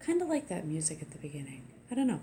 kind of like that music at the beginning. I don't know.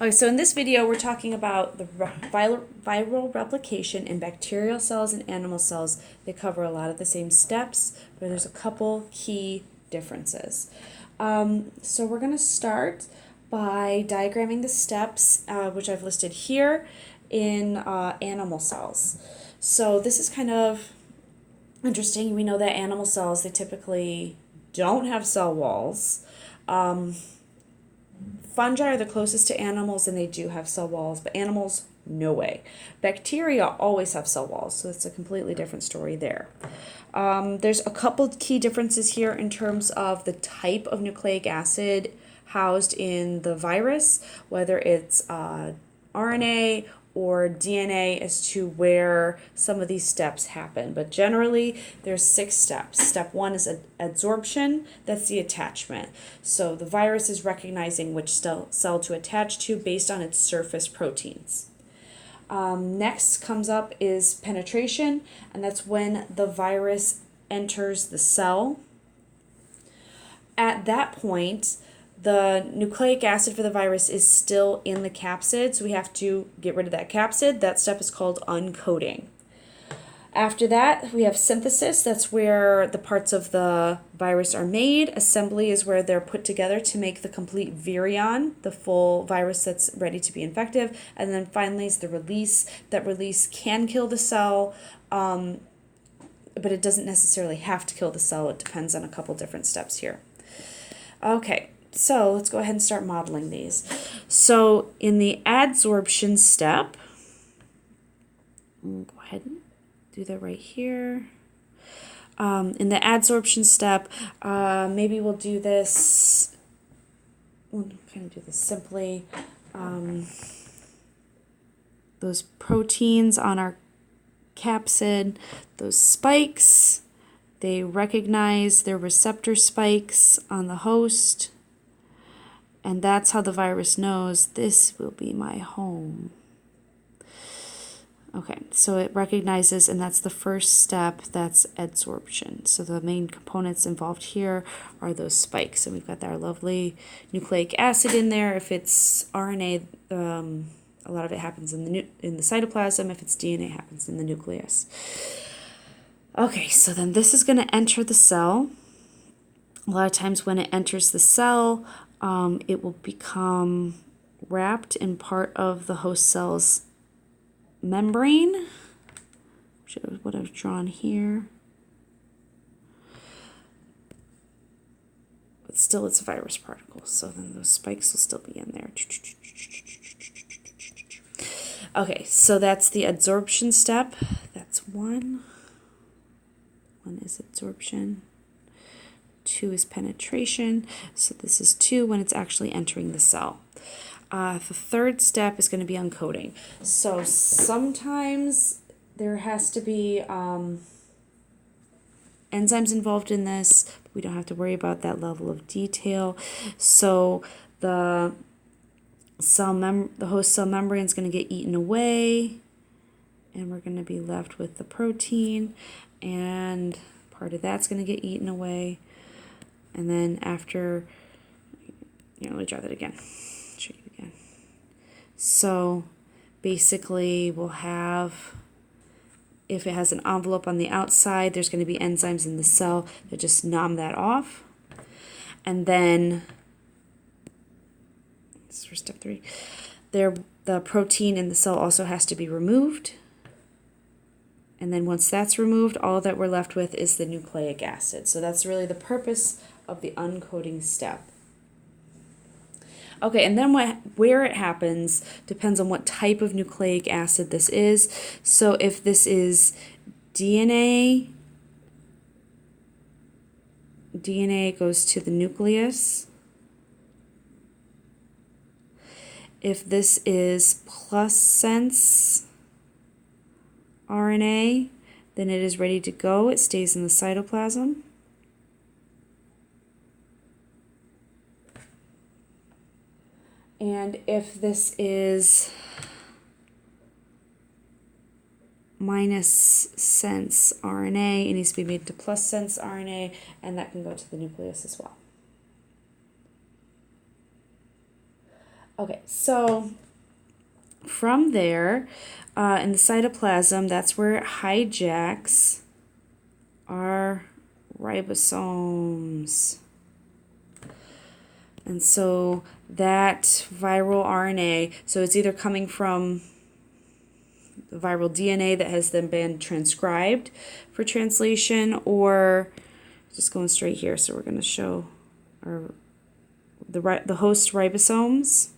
Okay, so in this video, we're talking about the viral replication in bacterial cells and animal cells. They cover a lot of the same steps, but there's a couple key differences. So we're going to start by diagramming the steps, which I've listed here in animal cells. So this is kind of interesting. We know that animal cells, they typically don't have cell walls. Fungi are the closest to animals and they do have cell walls, but animals, no way. Bacteria always have cell walls, so it's a completely different story there. There's a couple key differences here in terms of the type of nucleic acid housed in the virus, whether it's RNA or DNA, as to where some of these steps happen. But generally, there's 6 steps. Step 1 is adsorption. That's the attachment. So the virus is recognizing which cell to attach to based on its surface proteins. Next comes up is penetration, and that's when the virus enters the cell. At that point, the nucleic acid for the virus is still in the capsid, so we have to get rid of that capsid. That step is called uncoating. After that, we have synthesis. That's where the parts of the virus are made. Assembly is where they're put together to make the complete virion, the full virus that's ready to be infective. And then finally is the release. That release can kill the cell, but it doesn't necessarily have to kill the cell. It depends on a couple different steps here. Okay. So let's go ahead and start modeling these. So in the adsorption step, we'll go ahead and do that right here. In the adsorption step, maybe we'll do this, we'll kind of do this simply. Those proteins on our capsid, those spikes, they recognize their receptor spikes on the host. And that's how the virus knows this will be my home. Okay, so it recognizes, and that's the first step, that's adsorption. So the main components involved here are those spikes. And we've got our lovely nucleic acid in there. If it's RNA, a lot of it happens in the cytoplasm. If it's DNA, it happens in the nucleus. Okay, so then this is going to enter the cell. A lot of times when it enters the cell, it will become wrapped in part of the host cell's membrane, which is what I've drawn here. But still, it's a virus particle, so then those spikes will still be in there. Okay, so that's the adsorption step. That's 1. 1 is adsorption. 2 is penetration, so this is 2 when it's actually entering the cell. The third step is going to be uncoating. So sometimes there has to be enzymes involved in this, but we don't have to worry about that level of detail. So the host cell membrane is going to get eaten away, and we're going to be left with the protein, and part of that's going to get eaten away. And then after, let me draw that again. Show you again. So basically we'll have, if it has an envelope on the outside, there's going to be enzymes in the cell that just nom that off. And then, this is for step 3, the protein in the cell also has to be removed. And then once that's removed, all that we're left with is the nucleic acid. So that's really the purpose of the uncoating step. Okay, and then where it happens depends on what type of nucleic acid this is. So if this is DNA goes to the nucleus. If this is plus sense RNA, then it is ready to go. It stays in the cytoplasm. And if this is minus sense RNA, it needs to be made to plus sense RNA, and that can go to the nucleus as well. Okay, so from there, in the cytoplasm, that's where it hijacks our ribosomes. And so that viral RNA, so it's either coming from the viral DNA that has then been transcribed for translation, or just going straight here. So we're going to show the host ribosomes.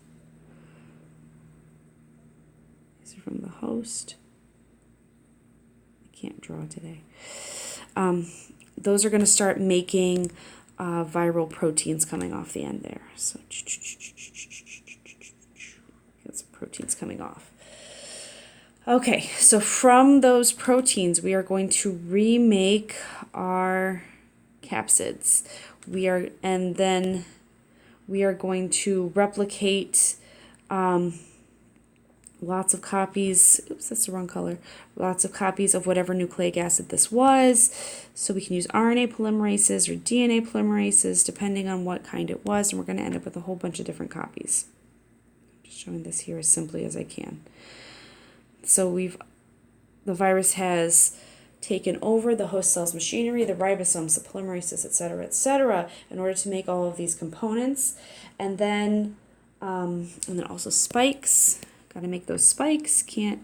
These are from the host. I can't draw today. Those are going to start making viral proteins coming off the end there. So get some proteins coming off. Okay, so from those proteins, we are going to remake our capsids. And then we are going to replicate lots of copies. Oops, that's the wrong color. Lots of copies of whatever nucleic acid this was. So we can use RNA polymerases or DNA polymerases, depending on what kind it was, and we're going to end up with a whole bunch of different copies. I'm just showing this here as simply as I can. So the virus has taken over the host cell's machinery, the ribosomes, the polymerases, etc., in order to make all of these components. And then also spikes. Got to make those spikes. Can't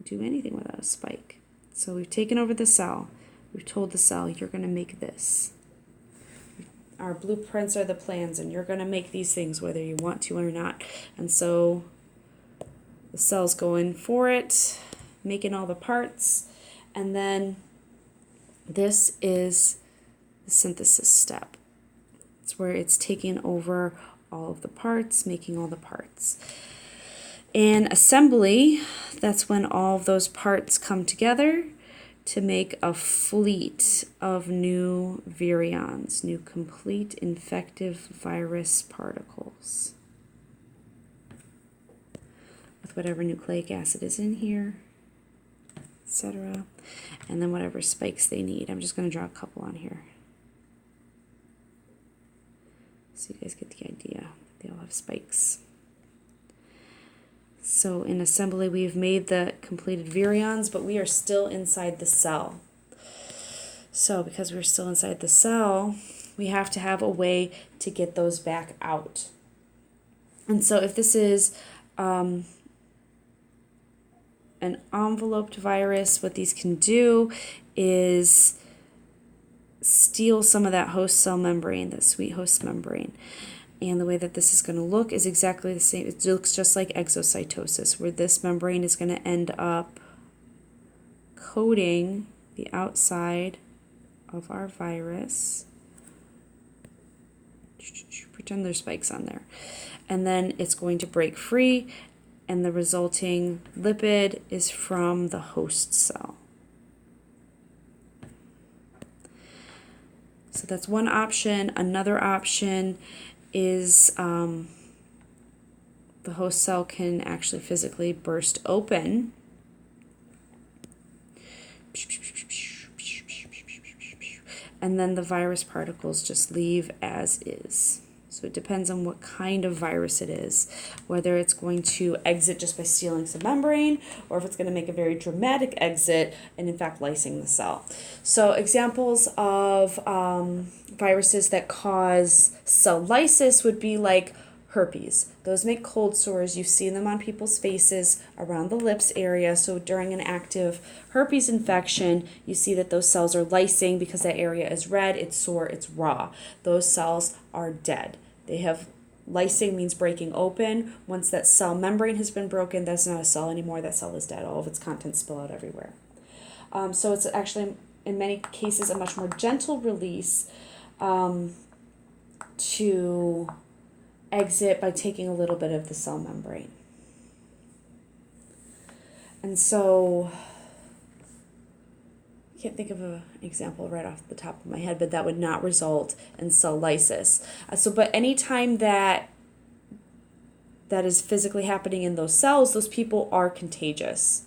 do anything without a spike. So we've taken over the cell. We've told the cell, you're going to make this. Our blueprints are the plans, and you're going to make these things whether you want to or not. And so the cell's going for it, making all the parts, and then this is the synthesis step. It's where it's taking over all of the parts, making all the parts. In assembly, that's when all of those parts come together to make a fleet of new virions, new complete infective virus particles. With whatever nucleic acid is in here, etc. And then whatever spikes they need. I'm just going to draw a couple on here, so you guys get the idea. They all have spikes. So in assembly, we've made the completed virions, but we are still inside the cell. So because we're still inside the cell, we have to have a way to get those back out. And so if this is an enveloped virus, what these can do is steal some of that host cell membrane, that sweet host membrane. And the way that this is going to look is exactly the same. It looks just like exocytosis, where this membrane is going to end up coating the outside of our virus. Pretend there's spikes on there. And then it's going to break free, and the resulting lipid is from the host cell. So that's one option. Another option is the host cell can actually physically burst open. And then the virus particles just leave as is. So it depends on what kind of virus it is, whether it's going to exit just by stealing some membrane, or if it's going to make a very dramatic exit and in fact lysing the cell. So examples of viruses that cause cell lysis would be like herpes. Those make cold sores. You see them on people's faces around the lips area. So during an active herpes infection, you see that those cells are lysing because that area is red, it's sore, it's raw. Those cells are dead. They have lysing means breaking open. Once that cell membrane has been broken, that's not a cell anymore. That cell is dead. All of its contents spill out everywhere. So it's actually, in many cases, a much more gentle release to exit by taking a little bit of the cell membrane. And so I can't think of an example right off the top of my head, but that would not result in cell lysis. But anytime that is physically happening in those cells, those people are contagious.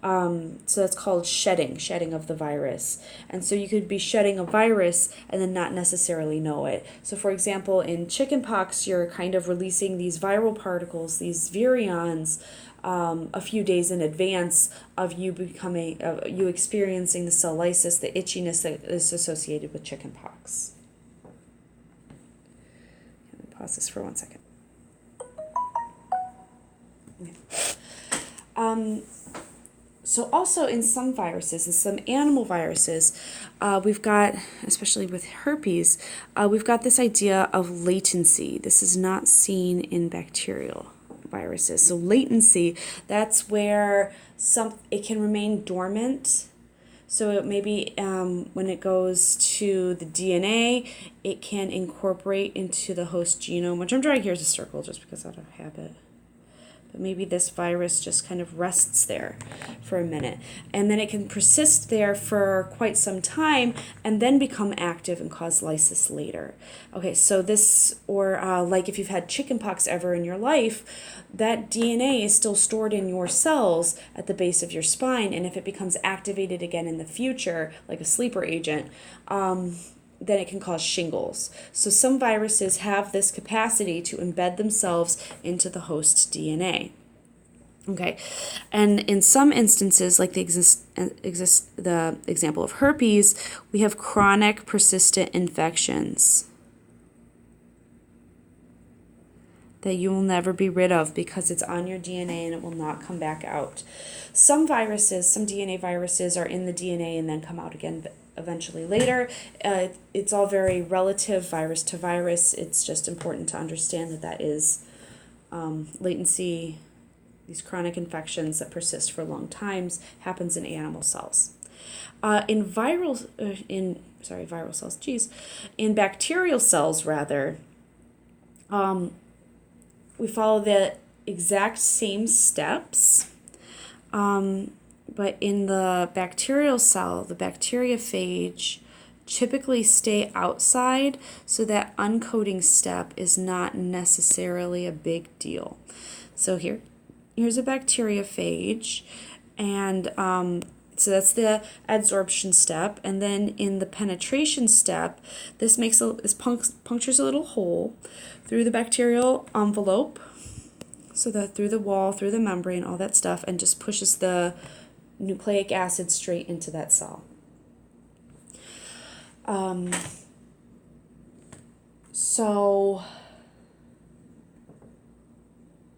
So that's called shedding of the virus. And so you could be shedding a virus and then not necessarily know it. So for example, in chickenpox, you're kind of releasing these viral particles, these virions, a few days in advance of you you experiencing the cell lysis, the itchiness that is associated with chickenpox. Let me pause this for 1 second. Okay. So also in some viruses, in some animal viruses, we've got, especially with herpes, we've got this idea of latency. This is not seen in bacterial viruses. So latency, that's where it can remain dormant. So maybe when it goes to the DNA, it can incorporate into the host genome, which I'm drawing here as a circle just because out of habit. But maybe this virus just kind of rests there for a minute. And then it can persist there for quite some time and then become active and cause lysis later. Okay, so this, or like if you've had chickenpox ever in your life, that DNA is still stored in your cells at the base of your spine, and if it becomes activated again in the future, like a sleeper agent, then it can cause shingles. So some viruses have this capacity to embed themselves into the host DNA. Okay, and in some instances, like the example of herpes, we have chronic persistent infections that you will never be rid of because it's on your DNA and it will not come back out. Some viruses, some DNA viruses are in the DNA and then come out again eventually later. It's all very relative, virus to virus. It's just important to understand that is latency, these chronic infections that persist for long times, happens in animal cells. In bacterial cells rather, we follow the exact same steps, but in the bacterial cell, the bacteriophage typically stay outside, so that uncoating step is not necessarily a big deal. So here's a bacteriophage, and so that's the adsorption step, and then in the penetration step, this punctures a little hole through the bacterial envelope, so that through the wall, through the membrane, all that stuff, and just pushes the nucleic acid straight into that cell. So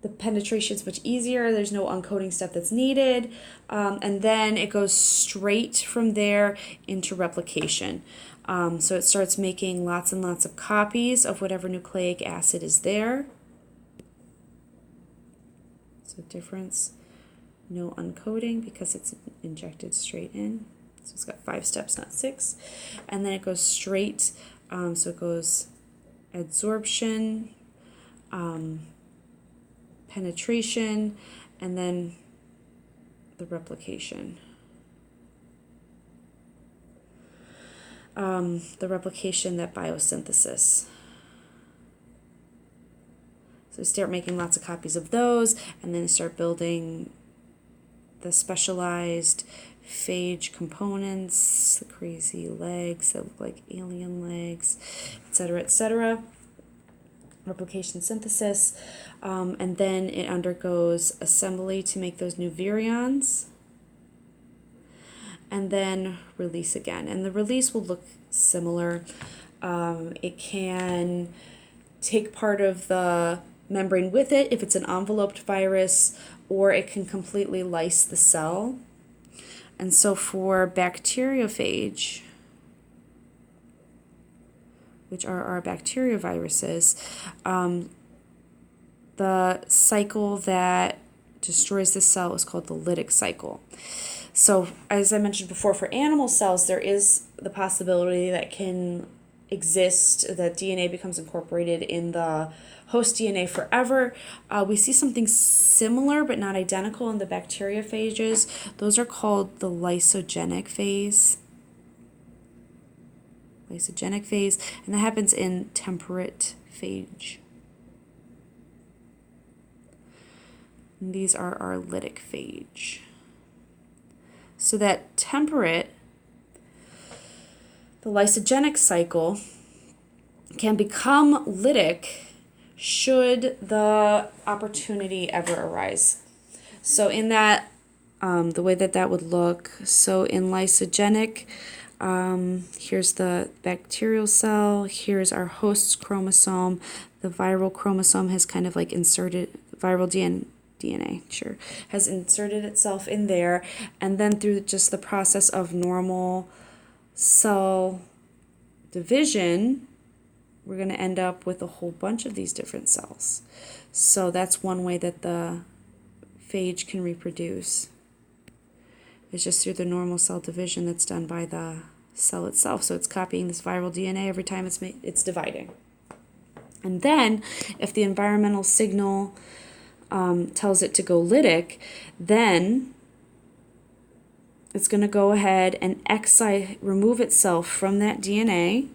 the penetration is much easier. There's no uncoating step that's needed. And then it goes straight from there into replication. So it starts making lots and lots of copies of whatever nucleic acid is there. So difference, no uncoating because it's injected straight in. So it's got 5 steps, not 6. And then it goes straight, so it goes adsorption, penetration, and then the replication. That biosynthesis. So we start making lots of copies of those, and then start building the specialized phage components, the crazy legs that look like alien legs, etc., etc. Replication synthesis, and then it undergoes assembly to make those new virions, and then release again. And the release will look similar. It can take part of the membrane with it if it's an enveloped virus, or it can completely lyse the cell. And so for bacteriophage, which are our bacterioviruses, the cycle that destroys the cell is called the lytic cycle. So as I mentioned before, for animal cells, there is the possibility that can exist, that DNA becomes incorporated in the host DNA forever. We see something similar but not identical in the bacteriophages. Those are called the lysogenic phase. Lysogenic phase, and that happens in temperate phage. And these are our lytic phage. so that temperate, the lysogenic cycle can become lytic should the opportunity ever arise. So in that, the way that that would look, so in lysogenic, here's the bacterial cell, here's our host's chromosome, the viral chromosome has kind of like inserted, viral DNA, sure, has inserted itself in there, and then through just the process of normal cell division, we're going to end up with a whole bunch of these different cells. So that's one way that the phage can reproduce. It's just through the normal cell division that's done by the cell itself. So it's copying this viral DNA every time it's dividing. And then if the environmental signal tells it to go lytic, then it's going to go ahead and remove itself from that DNA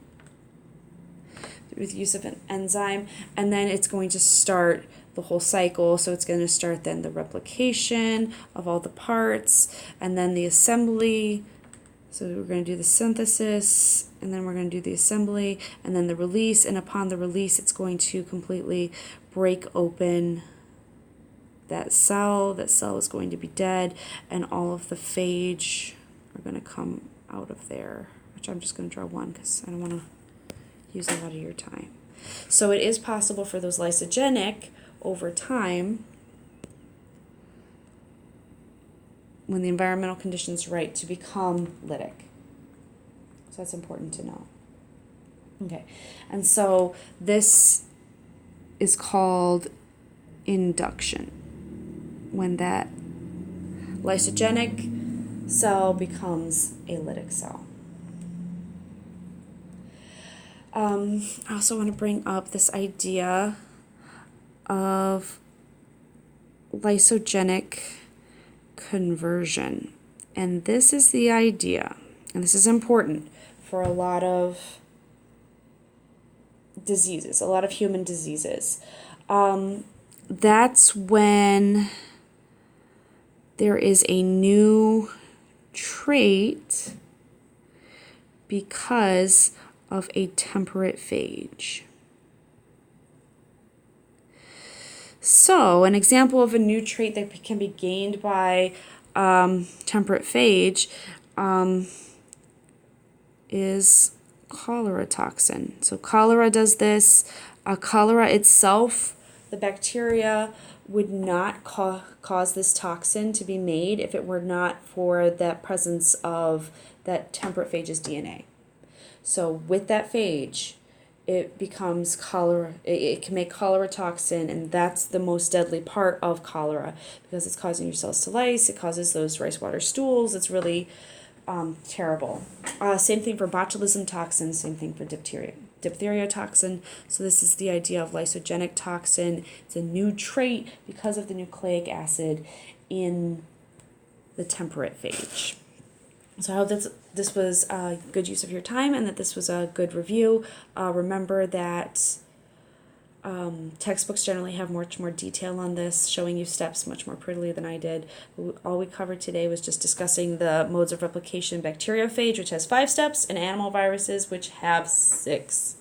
with use of an enzyme, and then it's going to start the whole cycle. So it's going to start then the replication of all the parts, and then the assembly. So we're going to do the synthesis, and then we're going to do the assembly, and then the release, and upon the release it's going to completely break open that cell. That cell is going to be dead, and all of the phage are going to come out of there, which I'm just going to draw one because I don't want to use a lot of your time. So it is possible for those lysogenic over time, when the environmental conditions are right, to become lytic. So that's important to know. Okay, and so this is called induction, when that lysogenic cell becomes a lytic cell. I also want to bring up this idea of lysogenic conversion. And this is the idea, and this is important for a lot of diseases, a lot of human diseases. That's when there is a new trait because of a temperate phage. So an example of a new trait that can be gained by temperate phage is cholera toxin. So cholera does this. Cholera itself, the bacteria, would not cause this toxin to be made if it were not for that presence of that temperate phage's DNA. So with that phage, it becomes cholera. It can make cholera toxin, and that's the most deadly part of cholera because it's causing your cells to lyse. It causes those rice water stools. It's really terrible. Same thing for botulism toxin. Same thing for diphtheria toxin. So this is the idea of lysogenic toxin. It's a new trait because of the nucleic acid in the temperate phage. So I hope this was a good use of your time and that this was a good review. Remember that textbooks generally have much more detail on this, showing you steps much more prettily than I did. All we covered today was just discussing the modes of replication in bacteriophage, which has 5 steps, and animal viruses, which have 6.